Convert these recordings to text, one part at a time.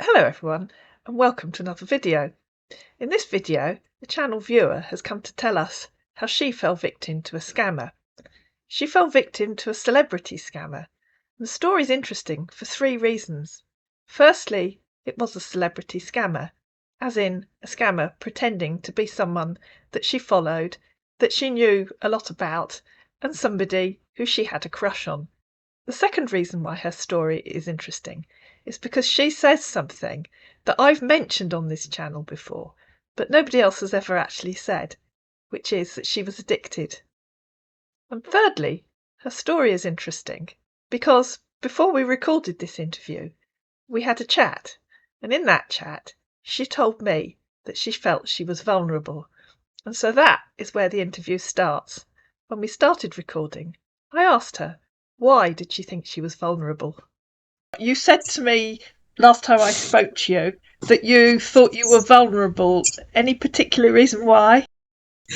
Hello everyone, and welcome to another video. In this video, the channel viewer has come to tell us how she fell victim to a scammer. She fell victim to a celebrity scammer, and the story is interesting for three reasons. Firstly, it was a celebrity scammer, as in a scammer pretending to be someone that she followed, that she knew a lot about, and somebody who she had a crush on. The second reason why her story is interesting is because she says something that I've mentioned on this channel before, but nobody else has ever actually said, which is that she was addicted. And thirdly, her story is interesting because before we recorded this interview, we had a chat, and in that chat, she told me that she felt she was vulnerable. And so that is where the interview starts. When we started recording, I asked her, why did she think she was vulnerable? You said to me last time I spoke to you that you thought you were vulnerable. Any particular reason why?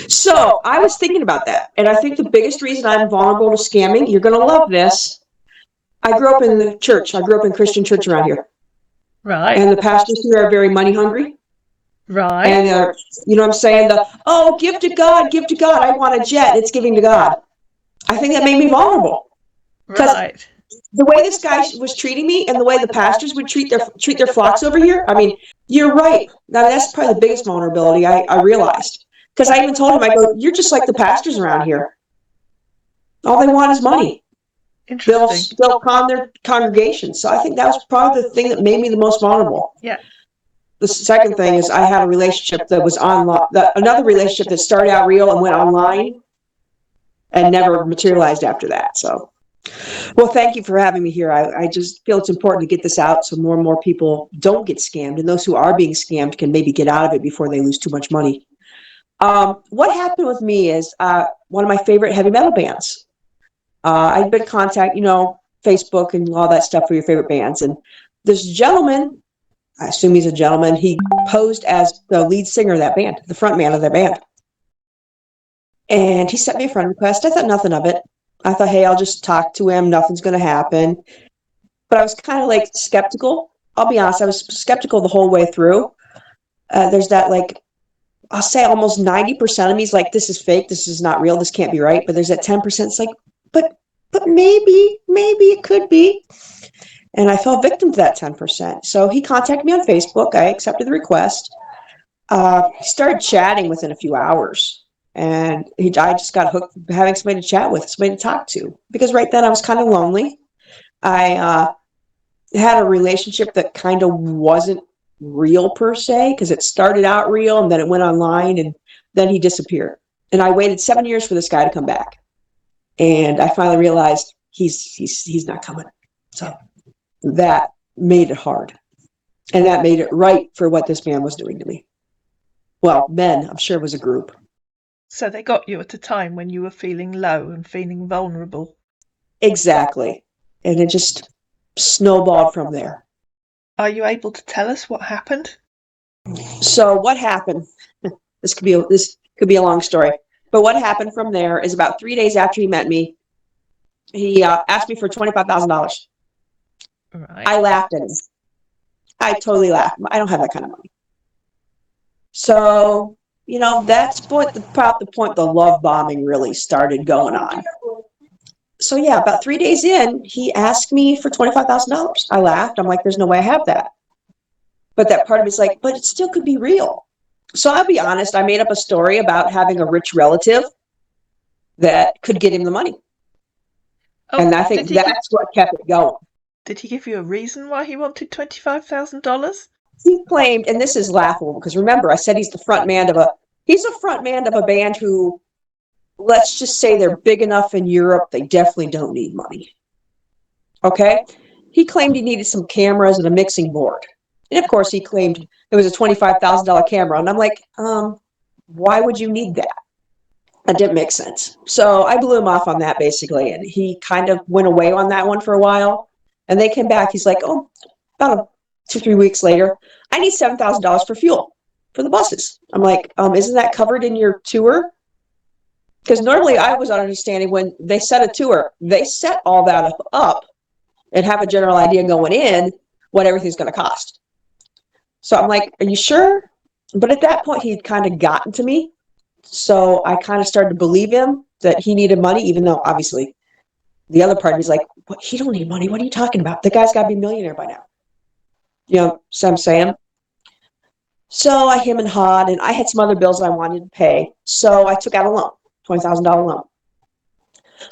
So I was thinking about that, and I think the biggest reason I'm vulnerable to scamming, you're going to love this. I grew up in the church. I grew up in Christian church around here. Right. And the pastors here are very money hungry. Right. And, you know what I'm saying? Give to God, give to God. I want a jet. It's giving to God. I think that made me vulnerable. Because Right. the way this guy was treating me and the way the pastors would treat their flocks over here, I mean, you're right. Now, that's probably the biggest vulnerability I realized. Because I even told him, I go, you're just like the pastors around here. All they want is money. Interesting. They'll con their congregation. So I think that was probably the thing that made me the most vulnerable. Yeah. The second thing is I had a relationship that was online, another relationship that started out real and went online and never materialized after that. So, well, thank you for having me here. I just feel it's important to get this out so more and more people don't get scammed, and those who are being scammed can maybe get out of it before they lose too much money. What happened with me is one of my favorite heavy metal bands. I'd been in contact, Facebook and all that stuff for your favorite bands. And this gentleman, I assume he's a gentleman, he posed as the lead singer of that band, the front man of that band. And he sent me a friend request. I thought nothing of it. I thought, hey, I'll just talk to him. Nothing's going to happen. But I was kind of like skeptical. I'll be honest, I was skeptical the whole way through. There's that I'll say almost 90% of me is like, this is fake. This is not real. This can't be right. But there's that 10%. It's like, but maybe it could be. And I fell victim to that 10%. So he contacted me on Facebook. I accepted the request. He started chatting within a few hours. And I just got hooked having somebody to chat with, somebody to talk to. Because right then I was kind of lonely. I had a relationship that kind of wasn't real per se, because it started out real and then it went online and then he disappeared. And I waited 7 years for this guy to come back. And I finally realized he's not coming. So that made it hard. And that made it right for what this man was doing to me. Well, men, I'm sure it was a group. So they got you at a time when you were feeling low and feeling vulnerable. Exactly. And it just snowballed from there. Are you able to tell us what happened? So what happened? This could be a long story. But what happened from there is about 3 days after he met me, he asked me for $25,000. Right. I laughed at him. I totally laughed. I don't have that kind of money. So, that's about the point the love bombing really started going on. So yeah, about 3 days in, he asked me for $25,000. I laughed. I'm like, there's no way I have that. But that part of me is like, but it still could be real. So I'll be honest, I made up a story about having a rich relative that could get him the money. And I think that's what kept it going. Did he give you a reason why he wanted $25,000? He claimed, and this is laughable because remember, I said he's a front man of a band who, let's just say they're big enough in Europe, they definitely don't need money. Okay? He claimed he needed some cameras and a mixing board. And of course, he claimed it was a $25,000 camera. And I'm like, why would you need that? That didn't make sense. So I blew him off on that basically. And he kind of went away on that one for a while. And they came back. He's like, about 2-3 weeks later, I need $7,000 for fuel for the buses. I'm like, isn't that covered in your tour? Because normally I was understanding when they set a tour, they set all that up and have a general idea going in what everything's going to cost. So I'm like, are you sure? But at that point, he'd kind of gotten to me. So I kind of started to believe him that he needed money, even though obviously the other part of me's like, what, he don't need money. What are you talking about? The guy's got to be a millionaire by now. So I'm saying. So I him and hawed, and I had some other bills I wanted to pay. So I took out a loan, $20,000 loan.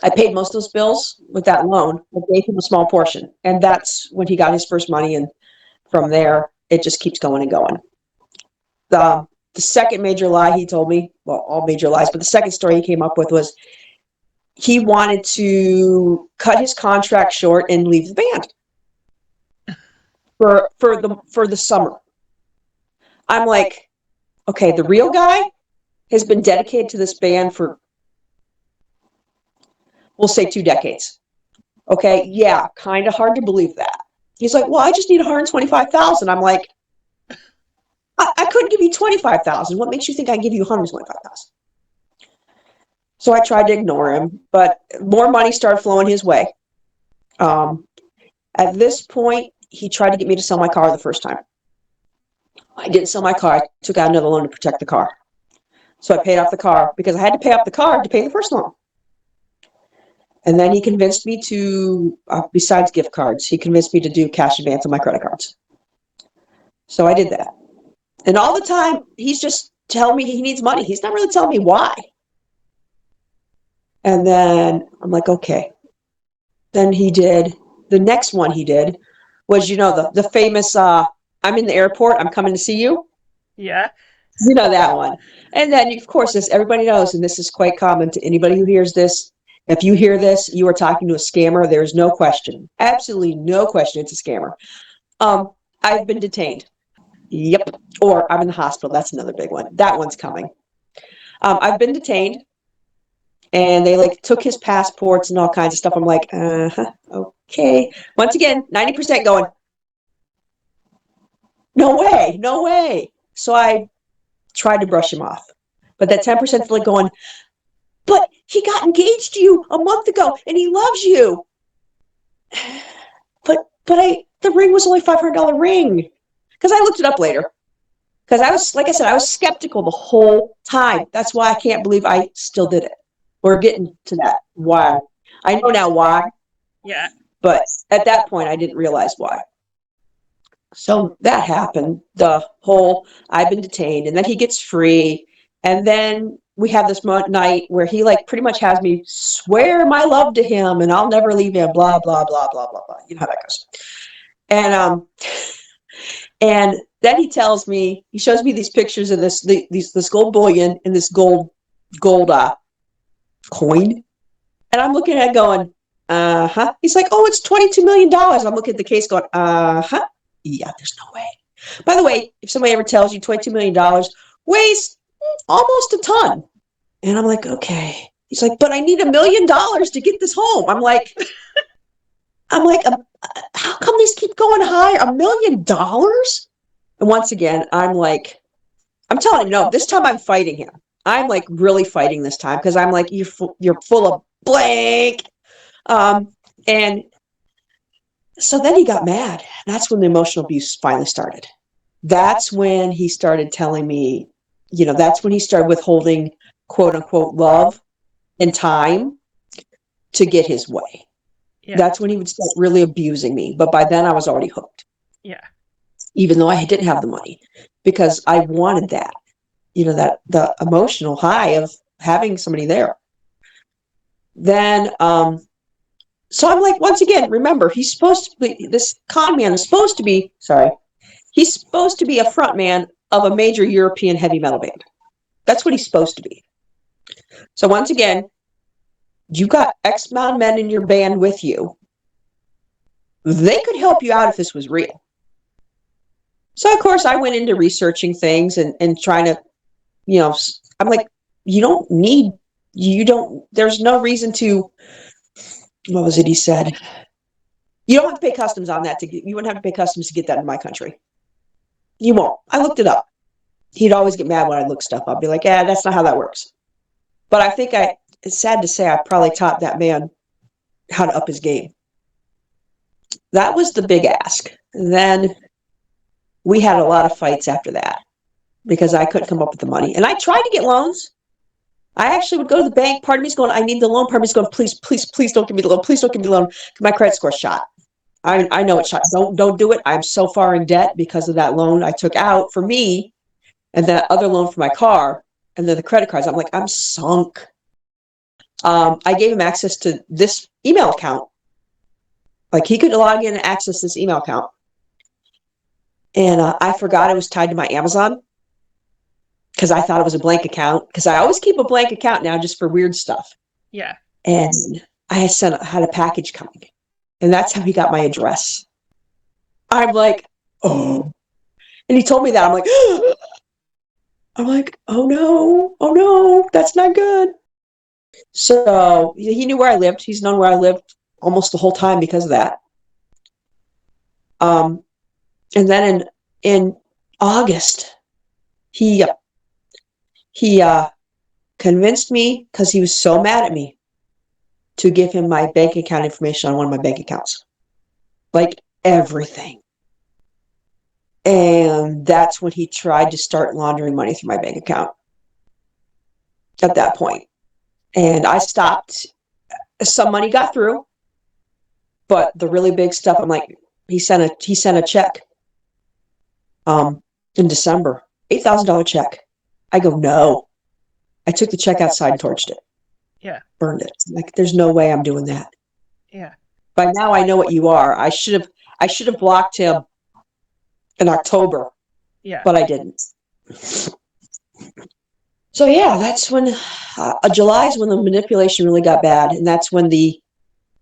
I paid most of those bills with that loan, but gave him a small portion. And that's when he got his first money. And from there, it just keeps going and going. The second major lie he told me, well, all major lies, but the second story he came up with was he wanted to cut his contract short and leave the band for the summer. I'm like, okay, the real guy has been dedicated to this band for, we'll say, 2 decades. Okay, yeah, kind of hard to believe that. He's like, well, I just need 125,000. I'm like, I couldn't give you 25,000. What makes you think I give you 125,000? So I tried to ignore him, but more money started flowing his way. At this point, he tried to get me to sell my car the first time. I didn't sell my car. I took out another loan to protect the car. So I paid off the car because I had to pay off the car to pay the first loan. And then he convinced me to, besides gift cards, he convinced me to do cash advance on my credit cards. So I did that. And all the time, he's just telling me he needs money. He's not really telling me why. And then I'm like, okay. Then he did, the next one he did was, the famous, I'm in the airport, I'm coming to see you. Yeah. You know that one. And then, of course, this everybody knows, and this is quite common to anybody who hears this. If you hear this, you are talking to a scammer. There's no question. Absolutely no question it's a scammer. I've been detained. Yep. Or I'm in the hospital. That's another big one. That one's coming. I've been detained. And they took his passports and all kinds of stuff. I'm like, okay. Once again, 90% going, no way, no way. So I tried to brush him off. But that 10% is going, but he got engaged to you a month ago and he loves you. But the ring was only $500 ring. Because I looked it up later. Because I was, like I said, I was skeptical the whole time. That's why I can't believe I still did it. We're getting to that. Why? I know now why. Yeah. But at that point, I didn't realize why. So that happened. The whole, I've been detained, and then he gets free. And then we have this night where he pretty much has me swear my love to him and I'll never leave him, blah, blah, blah, blah, blah, blah. You know how that goes. And then he tells me, he shows me these pictures of this gold bullion and this gold coin. And I'm looking at it going, uh-huh. He's like, oh, it's $22 million. I'm looking at the case going, uh-huh. Yeah, there's no way. By the way, if somebody ever tells you $22 million weighs almost a ton. And I'm like, okay. He's like, but I need $1 million to get this home. I'm like, how come these keep going higher? $1 million? And once again, I'm like, I'm telling him, no, this time I'm fighting him. I'm really fighting this time because I'm like, you're full of blank. And so then he got mad. That's when the emotional abuse finally started. That's when he started telling me, that's when he started withholding quote unquote love and time to get his way. Yeah. That's when he would start really abusing me. But by then I was already hooked. Yeah. Even though I didn't have the money because I wanted that, that the emotional high of having somebody there. Then, so I'm like, once again, remember, he's supposed to be, this con man is supposed to be, he's supposed to be a front man of a major European heavy metal band. That's what he's supposed to be. So once again, you got X amount of men in your band with you. They could help you out if this was real. So, of course, I went into researching things and trying to, I'm like, there's no reason to, what was it he said? You don't have to pay customs on that. You wouldn't have to pay customs to get that in my country. You won't. I looked it up. He'd always get mad when I look stuff up. I'd be like, yeah, that's not how that works. But I think it's sad to say I probably taught that man how to up his game. That was the big ask. And then we had a lot of fights after that because I couldn't come up with the money. And I tried to get loans. I actually would go to the bank. Part of me's going, I need the loan. Part of me's going, please, please, please don't give me the loan. Please don't give me the loan. My credit score's shot. I know it's shot. Don't do it. I'm so far in debt because of that loan I took out for me and that other loan for my car and then the credit cards. I'm like, I'm sunk. I gave him access to this email account. Like he could log in and access this email account. And I forgot it was tied to my Amazon because I thought it was a blank account because I always keep a blank account now just for weird stuff. Yeah. And I had a package coming. And that's how he got my address. I'm like, oh. And he told me that. I'm like, oh no, that's not good. So he knew where I lived. He's known where I lived almost the whole time because of that. And then in August, he convinced me because he was so mad at me to give him my bank account information on one of my bank accounts, like everything. And that's when he tried to start laundering money through my bank account at that point. And I stopped. Some money got through, but the really big stuff, I'm like, he sent a check in December, $8,000 check. I go, no. I took the check outside and torched it. Yeah. Burned it. Like, there's no way I'm doing that. Yeah. By now I know what you are. I should have blocked him in October. Yeah. But I didn't. So yeah, that's when July is when the manipulation really got bad, and that's when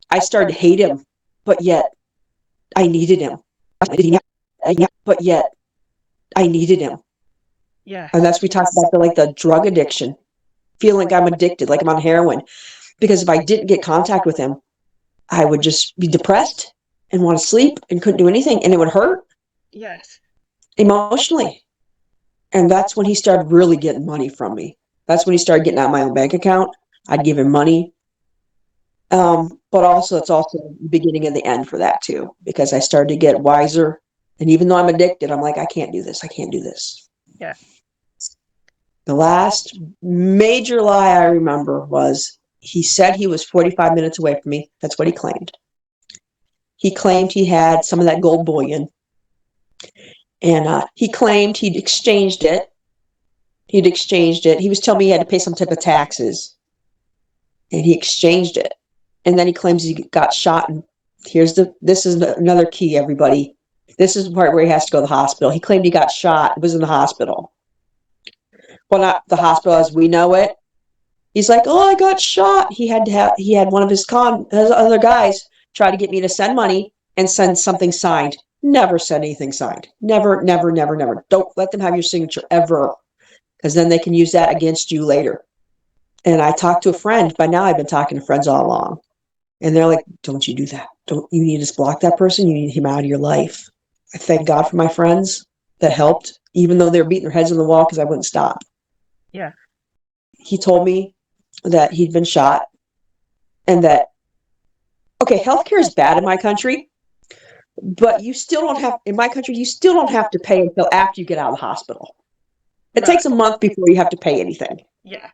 I started to hate him, but yet I needed him. But yet I needed him. Yeah. And that's we talked about the drug addiction, feeling like I'm addicted, like I'm on heroin. Because if I didn't get contact with him, I would just be depressed and want to sleep and couldn't do anything, and it would hurt. Yes. Emotionally. And that's when he started really getting money from me. That's when he started getting out my own bank account. I'd give him money. But also, it's also the beginning and the end for that too, because I started to get wiser. And even though I'm addicted, I'm like, I can't do this. I can't do this. Yeah. The last major lie I remember was he said he was 45 minutes away from me. That's what he claimed. He claimed he had some of that gold bullion. And he claimed he'd exchanged it. He was telling me he had to pay some type of taxes. And he exchanged it. And then he claims he got shot. And this is another key, everybody. This is the part where he has to go to the hospital. He claimed he got shot, was in the hospital. Well, not the hospital as we know it. He's like, oh, I got shot. He had one of his other guys try to get me to send money and send something signed. Never send anything signed. Never, never, never, never. Don't let them have your signature ever, because then they can use that against you later. And I talked to a friend. By now, I've been talking to friends all along. And they're like, don't you do that. You need to block that person. You need him out of your life. I thank God for my friends that helped, even though they were beating their heads on the wall because I wouldn't stop. Yeah. He told me that he'd been shot and that, okay, healthcare is bad in my country, but you still don't have to pay until after you get out of the hospital. It takes a month before you have to pay anything. Yeah.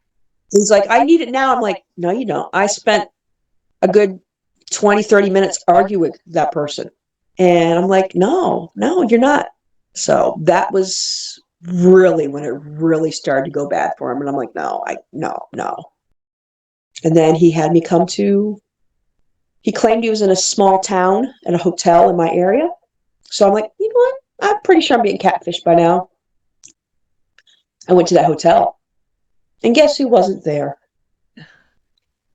He's like, I need it now. I'm like, no, you don't. I spent a good 20, 30 minutes arguing with that person. And I'm like, no, you're not. So that was really when it really started to go bad for him. And I'm like, no. And then he had me he claimed he was in a small town at a hotel in my area. So I'm like, you know what? I'm pretty sure I'm being catfished by now. I went to that hotel. And guess who wasn't there?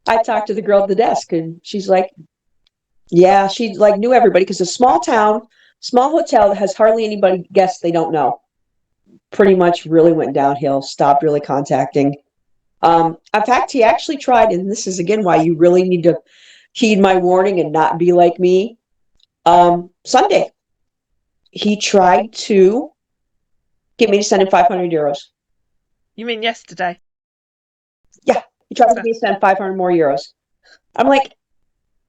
I talked to the girl at the desk, and she's like, yeah, she knew everybody because it's a small town, small hotel that has hardly anybody guests they don't know. Pretty much really went downhill, stopped really contacting. In fact, he actually tried, and this is again why you really need to heed my warning and not be like me. Sunday, he tried to get me to send him 500 euros. You mean yesterday? Yeah, he tried to get me to send 500 more euros. I'm like,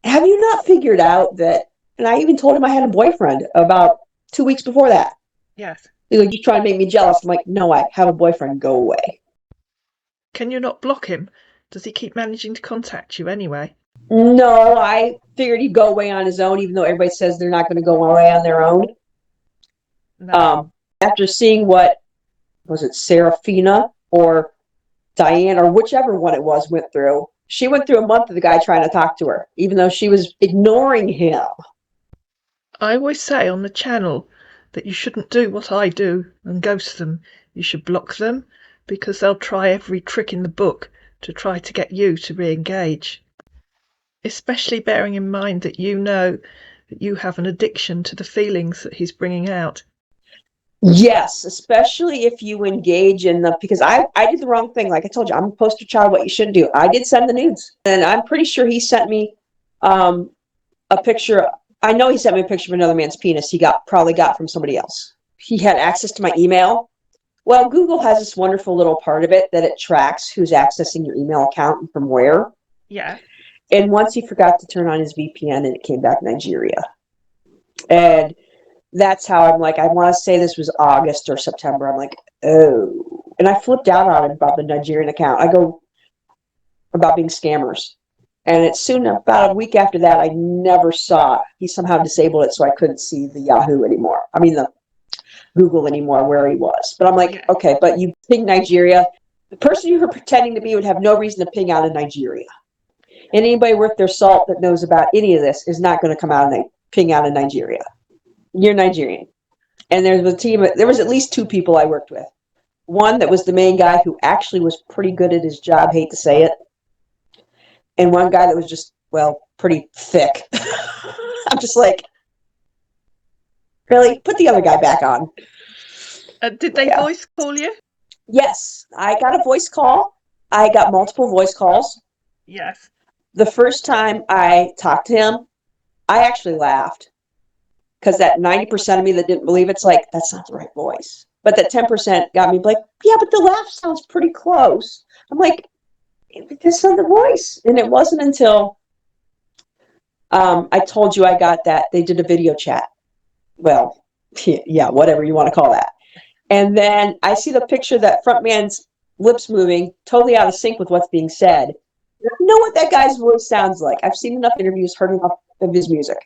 have you not figured out that? And I even told him I had a boyfriend about 2 weeks before that. Yes. He's like, "You trying to make me jealous?" I'm like, "No, I have a boyfriend. Go away." Can you not block him? Does he keep managing to contact you anyway? No, I figured he'd go away on his own, even though everybody says they're not going to go away on their own. No. After seeing what was it, Serafina or Diane or whichever one it was went through, she went through a month of the guy trying to talk to her, even though she was ignoring him. I always say on the channel that you shouldn't do what I do and ghost them. You should block them because they'll try every trick in the book to try to get you to re-engage. Especially bearing in mind that you know that you have an addiction to the feelings that he's bringing out. Yes, especially if you engage in because I did the wrong thing. Like I told you, I'm a poster child what you shouldn't do. I did send the nudes. And I'm pretty sure he sent me a picture. I know he sent me a picture of another man's penis he probably got from somebody else. He had access to my email. Well, Google has this wonderful little part of it that it tracks who's accessing your email account and from where. Yeah. And once he forgot to turn on his VPN and it came back Nigeria. And that's how I'm like, I want to say this was August or September. I'm like, oh. And I flipped out on him about the Nigerian account. I go, about being scammers. And it's soon, about a week after that, I never saw it. He somehow disabled it so I couldn't see the Yahoo anymore. I mean, the Google anymore where he was. But I'm like, okay, but you ping Nigeria. The person you were pretending to be would have no reason to ping out of Nigeria. And anybody worth their salt that knows about any of this is not going to come out and ping out of Nigeria. You're Nigerian. And there was at least two people I worked with. One that was the main guy who actually was pretty good at his job, hate to say it. And one guy that was just, well, pretty thick. I'm just like, really? Put the other guy back on. Did they voice call you? Yes, I got a voice call. I got multiple voice calls. Yes. The first time I talked to him, I actually laughed. Because that 90% of me that didn't believe it's like, that's not the right voice. But that 10% got me like, yeah, but the laugh sounds pretty close. I'm like, that's not the voice. And it wasn't until I told you I got that. They did a video chat. Well, yeah, whatever you want to call that. And then I see the picture that front man's lips moving, totally out of sync with what's being said. I know what that guy's voice sounds like. I've seen enough interviews, heard enough of his music.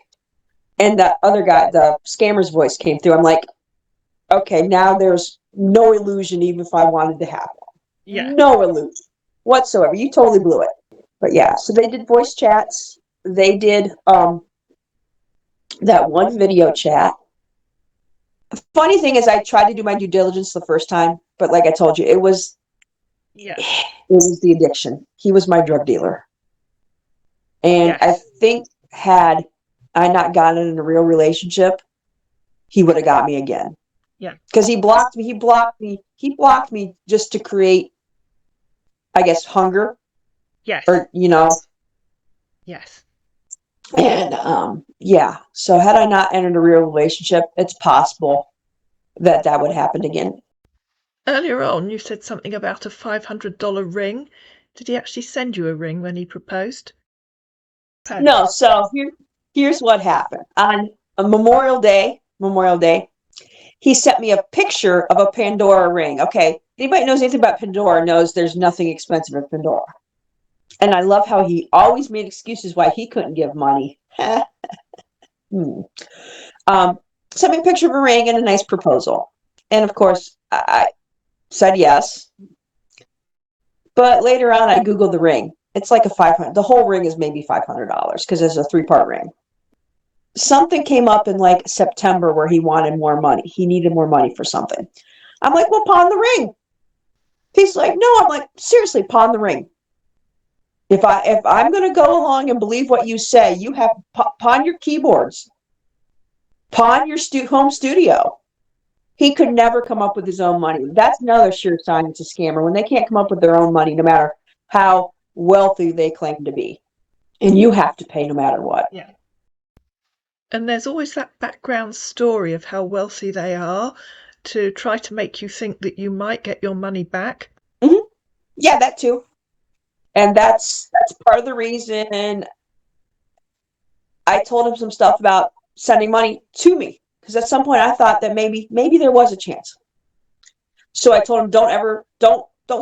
And that other guy, the scammer's voice came through. I'm like, okay, now there's no illusion, even if I wanted to have one. Yeah. No illusion whatsoever. You totally blew it. But yeah, so they did voice chats. They did that one video chat. The funny thing is I tried to do my due diligence the first time, but like I told you, it was the addiction. He was my drug dealer. And I think had I not gotten in a real relationship, he would have got me again. Yeah. Because he blocked me just to create, I guess, hunger. Yes. Or, Yes. And yeah. So had I not entered a real relationship, it's possible that would happen again. Earlier on, you said something about a $500 ring. Did he actually send you a ring when he proposed? No. So here's what happened. On a Memorial Day, he sent me a picture of a Pandora ring. Okay. Anybody knows anything about Pandora knows there's nothing expensive in Pandora. And I love how he always made excuses why he couldn't give money. Sent me a picture of a ring and a nice proposal. And of course, I said yes. But later on, I Googled the ring. It's like the whole ring is maybe $500 because it's a 3-part ring. Something came up in like September where he wanted more money. He needed more money for something. I'm like, well, pawn the ring. He's like, no. I'm like, seriously, pawn the ring. If I'm going to go along and believe what you say, you have pawn your keyboards, pawn your home studio. He could never come up with his own money. That's another sure sign it's a scammer when they can't come up with their own money, no matter how wealthy they claim to be, and you have to pay no matter what. Yeah. And there's always that background story of how wealthy they are to try to make you think that you might get your money back. Mm-hmm. Yeah, that too. And that's part of the reason I told him some stuff about sending money to me. Because at some point I thought that maybe there was a chance. So I told him, don't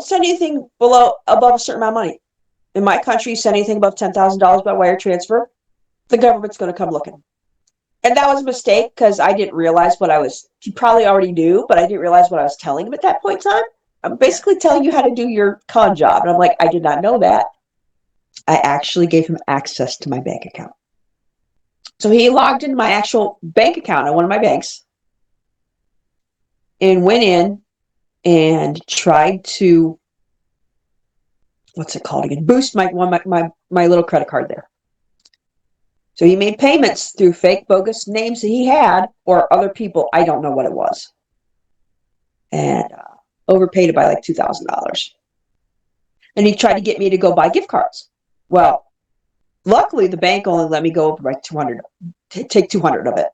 send anything above a certain amount of money. In my country, send anything above $10,000 by wire transfer, the government's going to come looking. And that was a mistake because I didn't realize what I was. He probably already knew, but I didn't realize what I was telling him at that point in time. I'm basically telling you how to do your con job. And I'm like, I did not know that. I actually gave him access to my bank account. So he logged into my actual bank account at one of my banks and went in and tried to, what's it called again? Boost my little credit card there. So he made payments through fake, bogus names that he had or other people. I don't know what it was. And overpaid it by like $2,000. And he tried to get me to go buy gift cards. Well, luckily the bank only let me go over by 200, take 200 of it.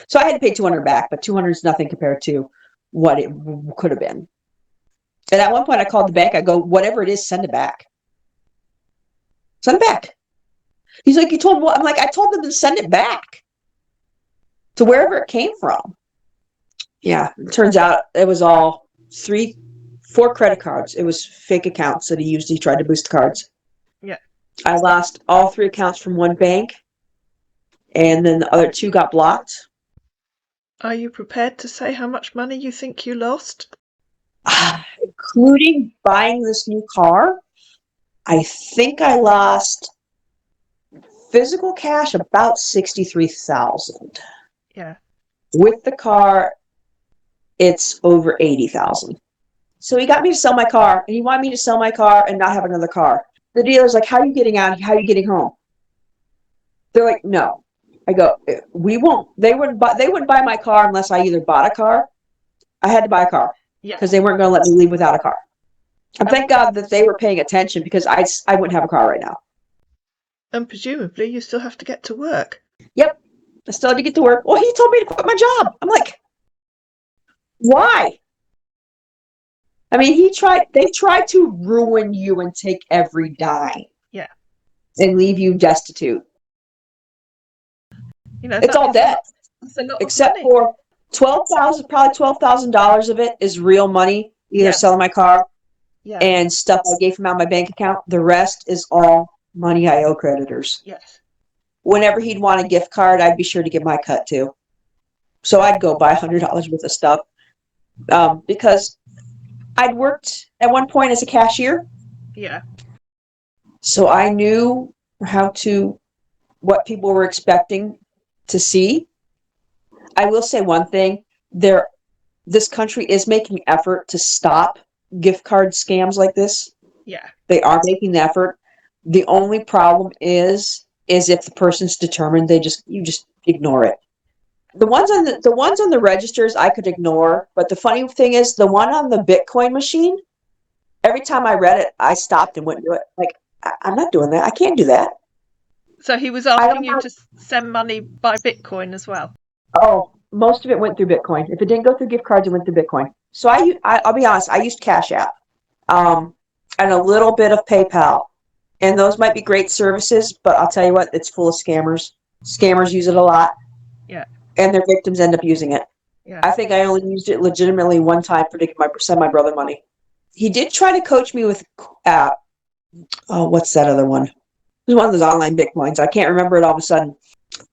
So I had to pay 200 back, but 200 is nothing compared to what it could have been. And at one point I called the bank. I go, whatever it is, send it back. Send it back. He's like, you told what? I'm like, I told them to send it back to wherever it came from. Yeah, it turns out it was all 4 credit cards. It was fake accounts that he used. He tried to boost the cards. Yeah. I lost all 3 accounts from one bank, and then the other 2 got blocked. Are you prepared to say how much money you think you lost? Including buying this new car, I think I lost physical cash about $63,000. Yeah. With the car, it's over $80,000. So he got me to sell my car, and he wanted me to sell my car and not have another car. The dealer's like, how are you getting out? How are you getting home? They're like, no. I go, we won't. They wouldn't buy my car unless I either bought a car. I had to buy a car because they weren't going to let me leave without a car. And thank God that they were paying attention because I wouldn't have a car right now. And presumably you still have to get to work. Yep. I still had to get to work. Well, he told me to quit my job. I'm like, why? I mean, they tried to ruin you and take every dime. Yeah. And leave you destitute. You know, it's all debt. Except for $12,000 of it is real money, either selling my car and stuff I gave him out of my bank account. The rest is all money I owe creditors. Yes. Whenever he'd want a gift card, I'd be sure to get my cut too. So I'd go buy $100 worth of stuff because I'd worked at one point as a cashier. Yeah. So I knew what people were expecting to see. I will say one thing, this country is making effort to stop gift card scams like this. Yeah. They are making the effort. The only problem is if the person's determined, you just ignore it. The ones on the registers I could ignore, but the funny thing is the one on the Bitcoin machine, every time I read it, I stopped and wouldn't do it. Like, I'm not doing that. I can't do that. So he was asking you to send money by Bitcoin as well? Oh, most of it went through Bitcoin. If it didn't go through gift cards, it went through Bitcoin. So I'll be honest, I used Cash App and a little bit of PayPal. And those might be great services, but I'll tell you what, it's full of scammers. Scammers use it a lot. Yeah. And their victims end up using it. Yeah. I think I only used it legitimately one time for to send my brother money. He did try to coach me with, what's that other one? It was one of those online Bitcoins. I can't remember it all of a sudden.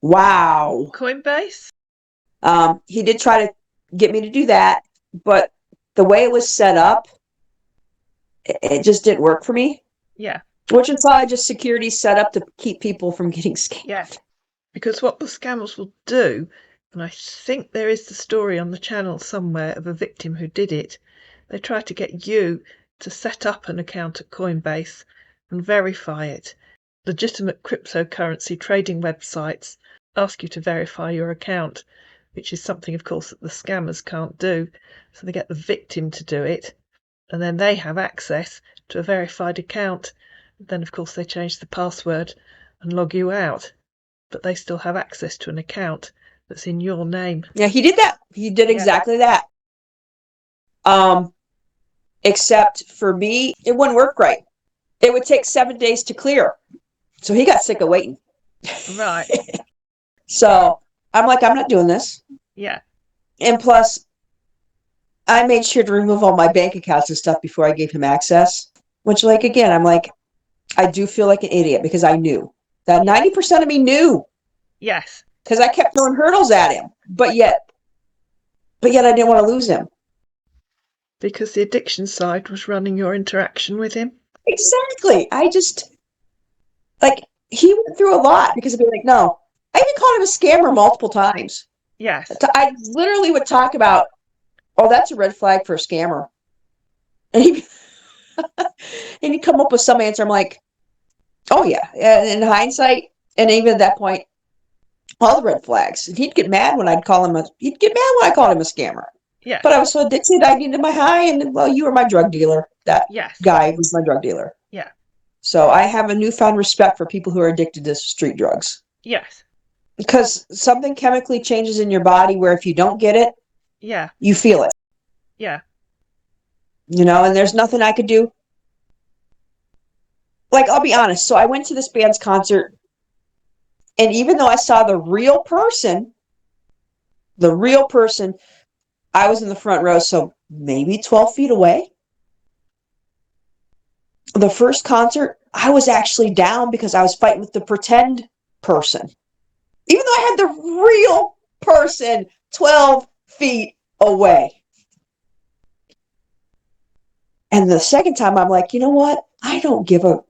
Wow. Coinbase? He did try to get me to do that, but the way it was set up, it just didn't work for me. Yeah. Which is probably just security set up to keep people from getting scammed. Yeah. Because what the scammers will do, and I think there is the story on the channel somewhere of a victim who did it, they try to get you to set up an account at Coinbase and verify it. Legitimate cryptocurrency trading websites ask you to verify your account, which is something, of course, that the scammers can't do. So they get the victim to do it, and then they have access to a verified account. Then, of course, they change the password and log you out. But they still have access to an account that's in your name. Yeah, he did that. He did exactly that. Except for me, it wouldn't work right. It would take 7 days to clear. So he got sick of waiting. Right. So I'm like, I'm not doing this. Yeah. And plus, I made sure to remove all my bank accounts and stuff before I gave him access. Which, like, again, I'm like, I do feel like an idiot because I knew that 90% of me knew Yes. because I kept throwing hurdles at him, but yet I didn't want to lose him. Because the addiction side was running your interaction with him. Exactly. I just, like, he went through a lot because I'd be like, no. I even called him a scammer multiple times. Yes. I literally would talk about, oh, that's a red flag for a scammer. And he'd come up with some answer. I'm like, oh, yeah. And in hindsight, and even at that point, all the red flags. And he'd get mad when I'd call him he'd get mad when I called him a scammer. Yes. But I was so addicted, I needed my high, and, well, you were my drug dealer. That Yes. guy was my drug dealer. Yeah. So I have a newfound respect for people who are addicted to street drugs. Yes. Because something chemically changes in your body where if you don't get it, Yeah. you feel it. Yeah. You know, and there's nothing I could do. Like, I'll be honest. So I went to this band's concert, and even though I saw the real person, I was in the front row, so maybe 12 feet away. The first concert, I was actually down because I was fighting with the pretend person. Even though I had the real person 12 feet away. And the second time, I'm like, you know what? I don't care.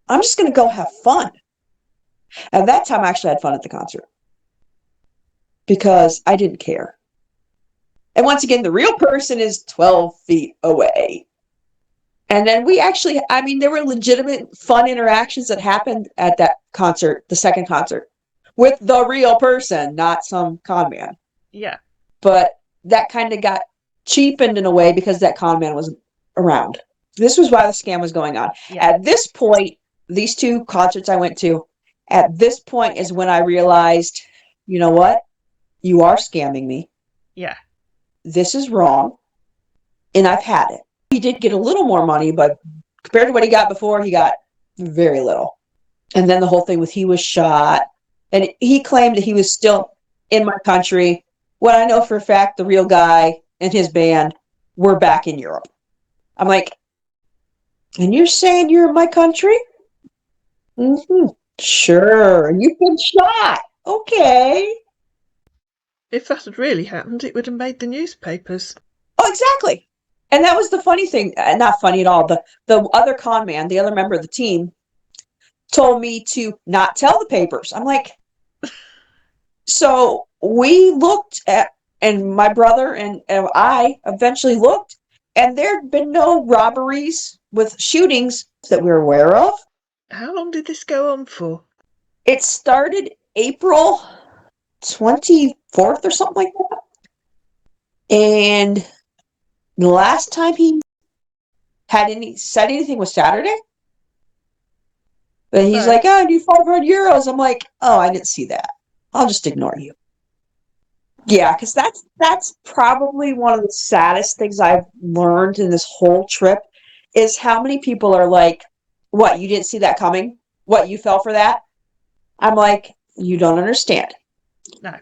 I'm just going to go have fun. And that time, I actually had fun at the concert because I didn't care. And once again, the real person is 12 feet away. And then there were legitimate fun interactions that happened at that concert, the second concert, with the real person, not some con man. Yeah. But that kind of got cheapened in a way because that con man wasn't around. This was why the scam was going on. Yeah. At this point, these two concerts I went to, at this point is when I realized, you know what? You are scamming me. Yeah. This is wrong. And I've had it. He did get a little more money, but compared to what he got before, he got very little. And then the whole thing with he was shot. And he claimed that he was still in my country. When I know for a fact the real guy and his band were back in Europe. I'm like, and you're saying you're in my country? Mm-hmm. Sure. You've been shot. Okay. If that had really happened, it would have made the newspapers. Oh, exactly. And that was the funny thing. Not funny at all. The other con man, the other member of the team, told me to not tell the papers. I'm like, so we looked at, and my brother and I eventually looked, and there'd been no robberies with shootings that we're aware of. How long did this go on for? It started April 24th or something like that. And the last time he said anything was Saturday. But he's like, oh, I need 500 euros. I'm like, oh, I didn't see that. I'll just ignore you. Yeah, because that's probably one of the saddest things I've learned in this whole trip is how many people are like, what, you didn't see that coming? What, you fell for that? I'm like, you don't understand. No.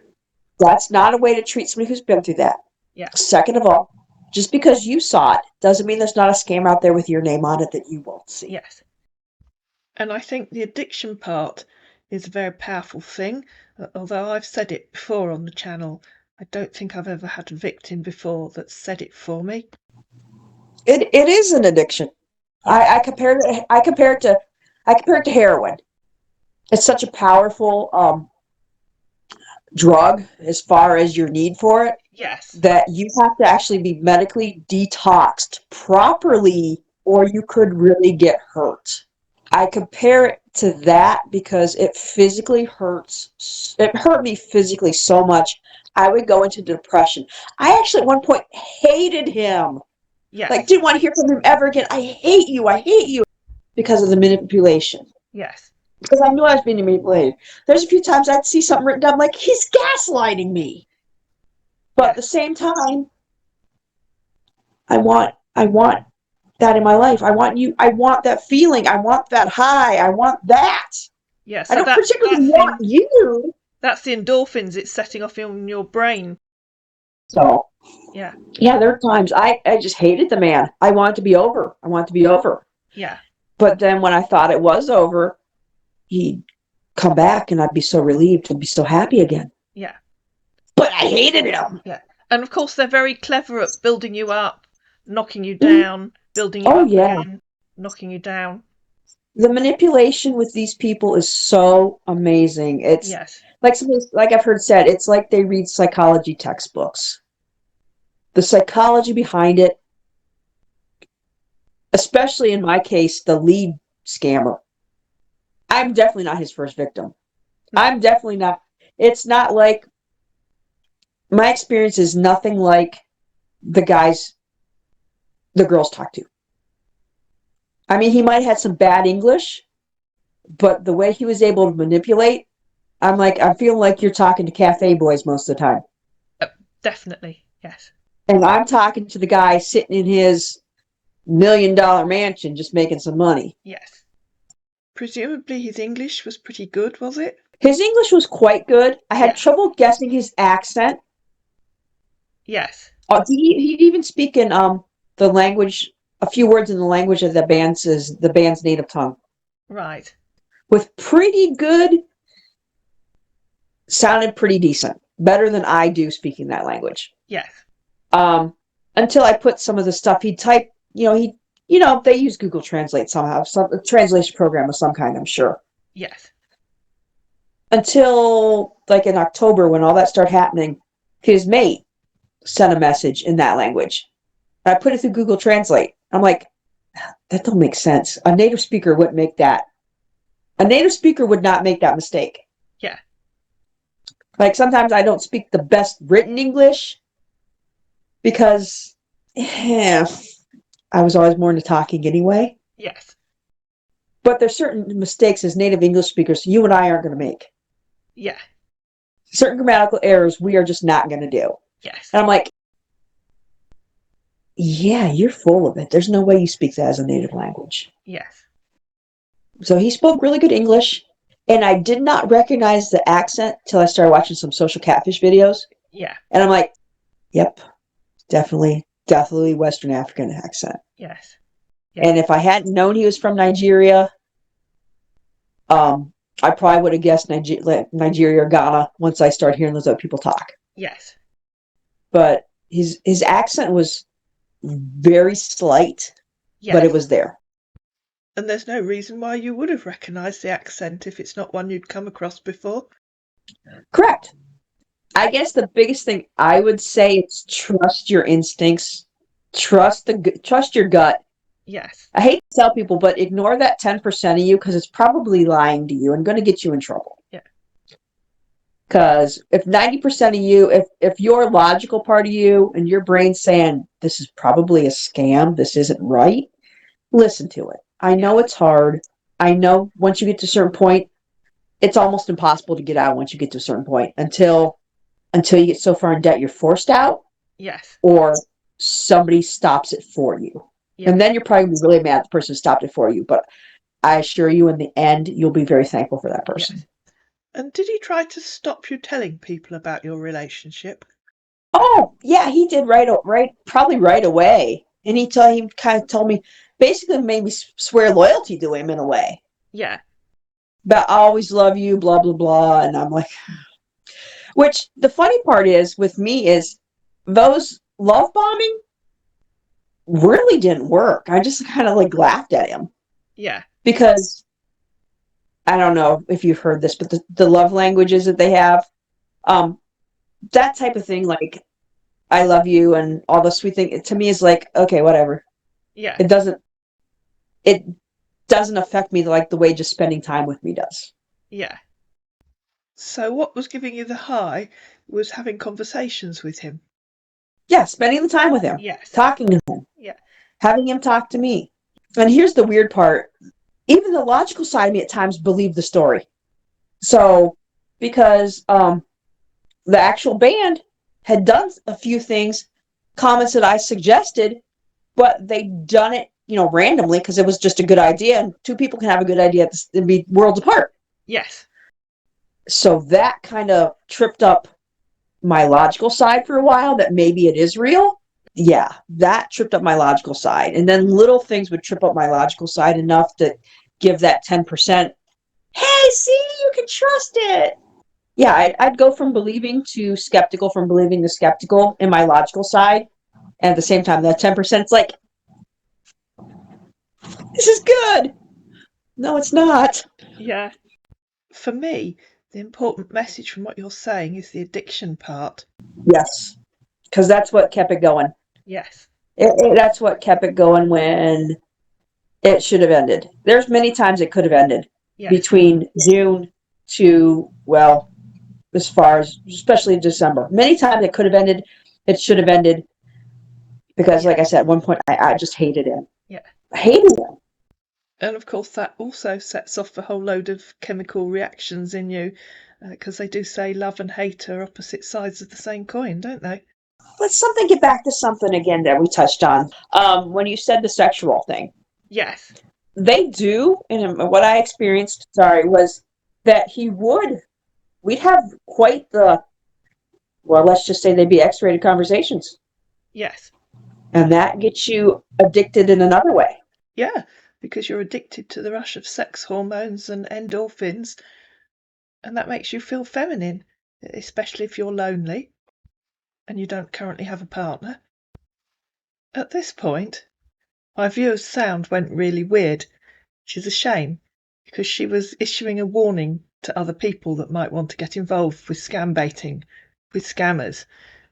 That's not a way to treat somebody who's been through that. Yeah. Second of all, just because you saw it doesn't mean there's not a scam out there with your name on it that you won't see. Yes. And I think the addiction part is a very powerful thing. Although I've said it before on the channel, I don't think I've ever had a victim before that said it for me. It is an addiction. I compare it to heroin. It's such a powerful drug as far as your need for it. Yes. That you have to actually be medically detoxed properly or you could really get hurt. I compare it to that because it physically hurts. It hurt me physically so much. I would go into depression. I actually at one point hated him. Yes. Like, didn't want to hear from him ever again. I hate you. Because of the manipulation. Yes. Because I knew I was being manipulated. There's a few times I'd see something written down, like, he's gaslighting me. But at the same time, I want that in my life. I want that feeling. I want that high. I want that. Yes. I don't particularly want you. That's the endorphins it's setting off in your brain. So, Yeah. yeah, there are times I just hated the man. I want it to be over. I want it to be over. Yeah. But then when I thought it was over, he'd come back and I'd be so relieved. I'd be so happy again. Yeah. But I hated him. Yeah. And of course, they're very clever at building you up, knocking you down, building you up again, knocking you down. The manipulation with these people is so amazing. It's like I've heard said, it's like they read psychology textbooks. The psychology behind it, especially in my case, the lead scammer. I'm definitely not his first victim. No. I'm definitely not. It's not like my experience is nothing like the girls talk to. I mean, he might have had some bad English, but the way he was able to manipulate, I feel like you're talking to cafe boys most of the time. Definitely, yes. And I'm talking to the guy sitting in his $1 million mansion just making some money. Yes. Presumably his English was pretty good, was it? His English was quite good. I had trouble guessing his accent. Yes. He'd even speak in the language, a few words in the language of the band's native tongue. Right. With pretty good, sounded pretty decent. Better than I do speaking that language. Yes. Until I put some of the stuff he'd type, they use Google Translate somehow, some translation program of some kind, I'm sure. Yes. Until like in October when all that started happening, his mate sent a message in that language. And I put it through Google Translate. I'm like, that don't make sense. A native speaker wouldn't make that. A native speaker would not make that mistake. Yeah. Like sometimes I don't speak the best written English because I was always more into talking anyway. Yes. But there's certain mistakes as native English speakers you and I aren't going to make. Yeah. Certain grammatical errors we are just not going to do. Yes. And I'm like, yeah, you're full of it. There's no way you speak that as a native language. Yes. So he spoke really good English, and I did not recognize the accent till I started watching some social catfish videos. Yeah. And I'm like, yep, definitely Western African accent. Yes. Yeah. And if I hadn't known he was from Nigeria, I probably would have guessed Nigeria or Ghana once I started hearing those other people talk. Yes. But his accent was very slight, but it was there. And there's no reason why you would have recognised the accent if it's not one you'd come across before. Correct. I guess the biggest thing I would say is trust your instincts. Trust your gut. Yes. I hate to tell people, but ignore that 10% of you because it's probably lying to you and going to get you in trouble. Yeah. Because if 90% of you, if your logical part of you and your brain's saying this is probably a scam, this isn't right, listen to it. I know it's hard. I know once you get to a certain point, it's almost impossible to get out once you get to a certain point until you get so far in debt you're forced out. Yes. Or somebody stops it for you. Yeah. And then you're probably really mad at the person who stopped it for you. But I assure you, in the end, you'll be very thankful for that person. Yes. And did he try to stop you telling people about your relationship? Oh, yeah, he did probably right away. And he kind of told me, basically made me swear loyalty to him in a way. Yeah. But I always love you, blah, blah, blah. And I'm like, which the funny part is with me is those love bombing really didn't work. I just kind of like laughed at him. Yeah. Because I don't know if you've heard this, but the love languages that they have, that type of thing, like I love you and all the sweet thing, to me is like, okay, whatever. Yeah. It doesn't affect me like the way just spending time with me does. Yeah. So what was giving you the high was having conversations with him. Yeah, spending the time with him. Yes. Talking to him. Yeah. Having him talk to me. And here's the weird part. Even the logical side of me at times believed the story. So, because the actual band had done a few things, comments that I suggested, but they'd done it, randomly because it was just a good idea. And two people can have a good idea and be worlds apart. Yes. So that kind of tripped up my logical side for a while, that maybe it is real. Yeah, that tripped up my logical side. And then little things would trip up my logical side enough to give that 10%. Hey, see, you can trust it. Yeah, I'd go from believing to skeptical, from believing to skeptical in my logical side. And at the same time, that 10%, it's like, this is good. No, it's not. Yeah. For me, the important message from what you're saying is the addiction part. Yes, because that's what kept it going. Yes. That's what kept it going when it should have ended. There's many times it could have ended Yes. between June to, well, as far as, especially December. Many times it could have ended. It should have ended because, like I said, at one point, I just hated him. Yeah. I hated him. And of course, that also sets off a whole load of chemical reactions in you, because they do say love and hate are opposite sides of the same coin, don't they? Let's something get back to something again that we touched on. When you said the sexual thing, Yes. they do, and what I experienced, sorry, was that we'd have quite the, well, let's just say they'd be X-rated conversations. Yes. And that gets you addicted in another way. Yeah, because you're addicted to the rush of sex hormones and endorphins, and that makes you feel feminine, especially if you're lonely and you don't currently have a partner. At this point, my viewer's sound went really weird, which is a shame, because she was issuing a warning to other people that might want to get involved with scam baiting, with scammers.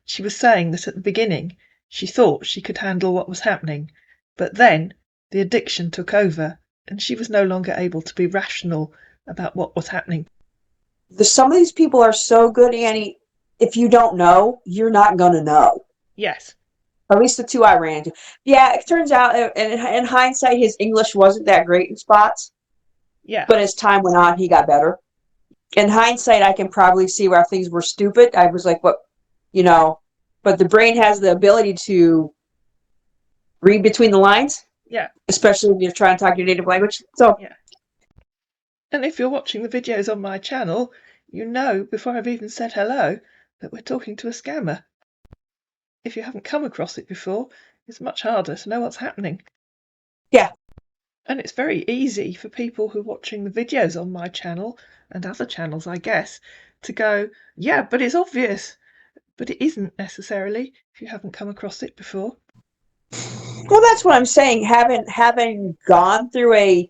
She was saying that at the beginning she thought she could handle what was happening, but then the addiction took over and she was no longer able to be rational about what was happening. Some of these people are so good, Annie. If you don't know, you're not going to know. Yes. At least the two I ran into. Yeah, it turns out, in hindsight, his English wasn't that great in spots. Yeah. But as time went on, he got better. In hindsight, I can probably see where things were stupid. I was like, what, you know, but the brain has the ability to read between the lines, Yeah. especially when you're trying to talk your native language. So, Yeah. And if you're watching the videos on my channel, you know before I've even said hello that we're talking to a scammer. If you haven't come across it before, it's much harder to know what's happening. yeah. And it's very easy for people who are watching the videos on my channel and other channels, I guess, to go, yeah, but it's obvious. But it isn't necessarily if you haven't come across it before. Well, that's what I'm saying. Having gone through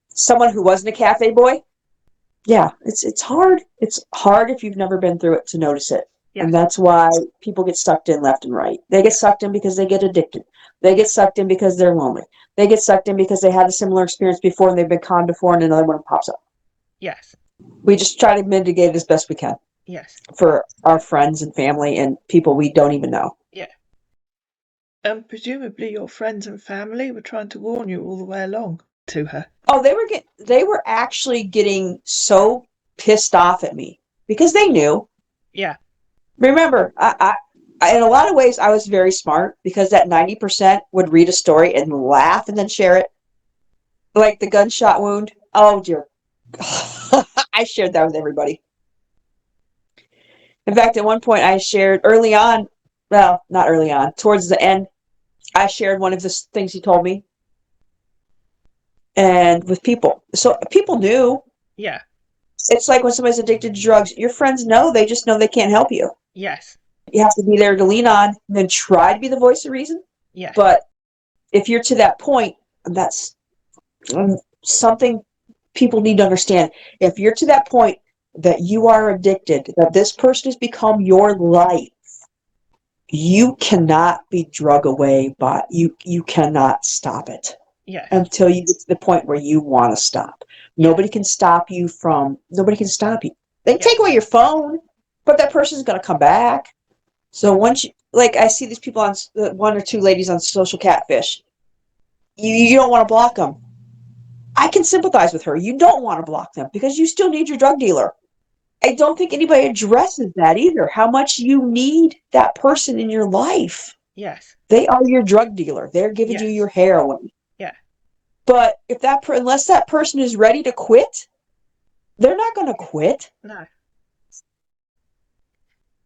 someone who wasn't a cafe boy, yeah, it's hard. It's hard if you've never been through it to notice it. Yes. And that's why people get sucked in left and right. They get sucked in because they get addicted. They get sucked in because they're lonely. They get sucked in because they had a similar experience before and they've been conned before and another one pops up. Yes. We just try to mitigate it as best we can. Yes. For our friends and family and people we don't even know. Yeah. And presumably your friends and family were trying to warn you all the way along to her. Oh, they were actually getting so pissed off at me because they knew. Yeah. Remember, I in a lot of ways I was very smart because that 90% would read a story and laugh and then share it. Like the gunshot wound. Oh dear. I shared that with everybody. In fact, at one point I shared early on, well, not early on, towards the end, I shared one of the things he told me. And with people. So people knew. Yeah. It's like when somebody's addicted to drugs, your friends know, they just know they can't help you. Yes. You have to be there to lean on and then try to be the voice of reason. Yes. But if you're to that point, that's something people need to understand. If you're to that point that you are addicted, that this person has become your life, you cannot be drug away, but you cannot stop it. Yes. Until you get to the point where you want to stop. Nobody can stop you. They can take away your phone, but that person's going to come back. So once you, like I see these people on, one or two ladies on social catfish, you don't want to block them. I can sympathize with her. You don't want to block them because you still need your drug dealer. I don't think anybody addresses that either, how much you need that person in your life. Yes. They are your drug dealer. They're giving you your heroin. Yeah. But if unless that person is ready to quit, they're not going to quit. No.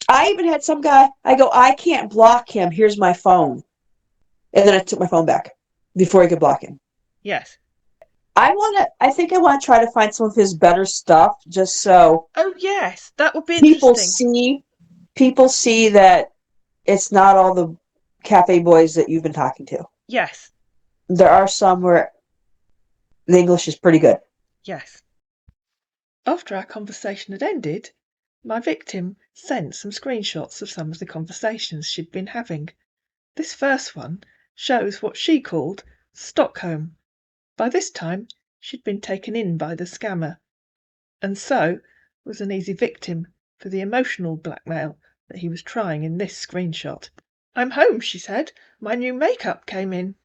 I even had some guy, I go, I can't block him. Here's my phone. And then I took my phone back before I could block him. Yes. I think I want to try to find some of his better stuff just so Oh, yes. That would be people interesting. see that it's not all the cafe boys that you've been talking to. Yes. There are some where the English is pretty good. Yes. After our conversation had ended, my victim sent some screenshots of some of the conversations she'd been having. This first one shows what she called Stockholm. By this time, she'd been taken in by the scammer, and so was an easy victim for the emotional blackmail that he was trying in this screenshot. "I'm home," she said. "My new makeup came in."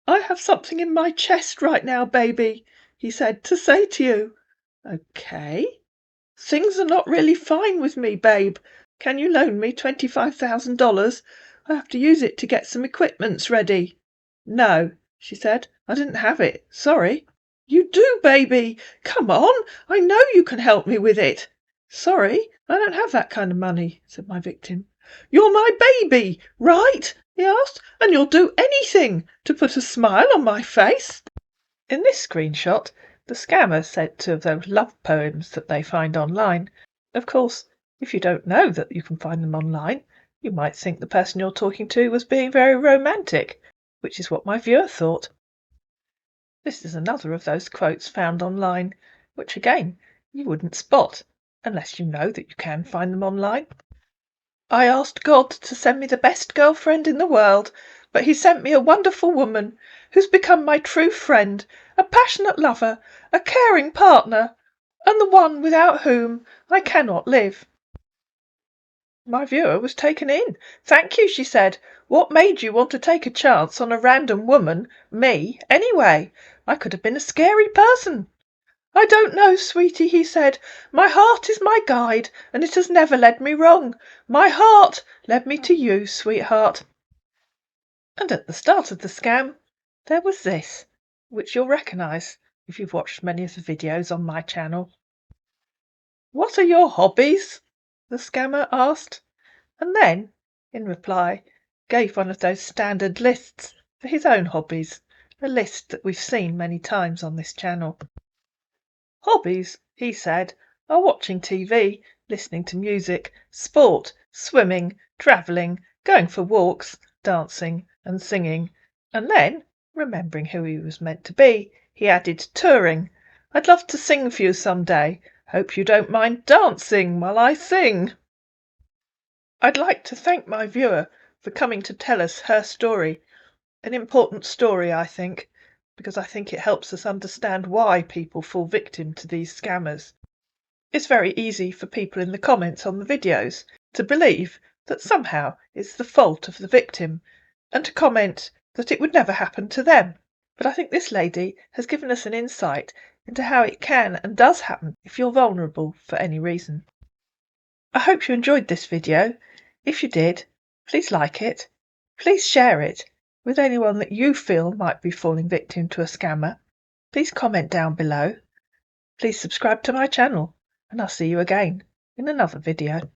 "I have something in my chest right now, baby," he said, "to say to you." "Okay. Things are not really fine with me, babe. Can you loan me $25,000? I have to use it to get some equipments ready." "No," she said, "I didn't have it. Sorry." "You do, baby. Come on. I know you can help me with it." "Sorry, I don't have that kind of money," said my victim. "You're my baby, right?" he asked, "and you'll do anything to put a smile on my face." In this screenshot, the scammer said 2 of those love poems that they find online. Of course, if you don't know that you can find them online, you might think the person you're talking to was being very romantic, which is what my viewer thought. This is another of those quotes found online, which again you wouldn't spot unless you know that you can find them online. "I asked God to send me the best girlfriend in the world, but he sent me a wonderful woman who's become my true friend, a passionate lover, a caring partner, and the one without whom I cannot live." My viewer was taken in. "Thank you," she said. "What made you want to take a chance on a random woman, me, anyway? I could have been a scary person." "I don't know, sweetie," he said. "My heart is my guide, and it has never led me wrong. My heart led me to you, sweetheart." And at the start of the scam, there was this, which you'll recognise if you've watched many of the videos on my channel. "What are your hobbies?" the scammer asked, and then, in reply, gave one of those standard lists for his own hobbies, a list that we've seen many times on this channel. "Hobbies," he said, "are watching TV, listening to music, sport, swimming, travelling, going for walks, dancing and singing." And then, remembering who he was meant to be, he added touring. "I'd love to sing for you some day. Hope you don't mind dancing while I sing." I'd like to thank my viewer for coming to tell us her story. An important story, I think, because I think it helps us understand why people fall victim to these scammers. It's very easy for people in the comments on the videos to believe that somehow it's the fault of the victim and to comment that it would never happen to them. But I think this lady has given us an insight into how it can and does happen if you're vulnerable for any reason. I hope you enjoyed this video. If you did, please like it. Please share it with anyone that you feel might be falling victim to a scammer. Please comment down below. Please subscribe to my channel, and I'll see you again in another video.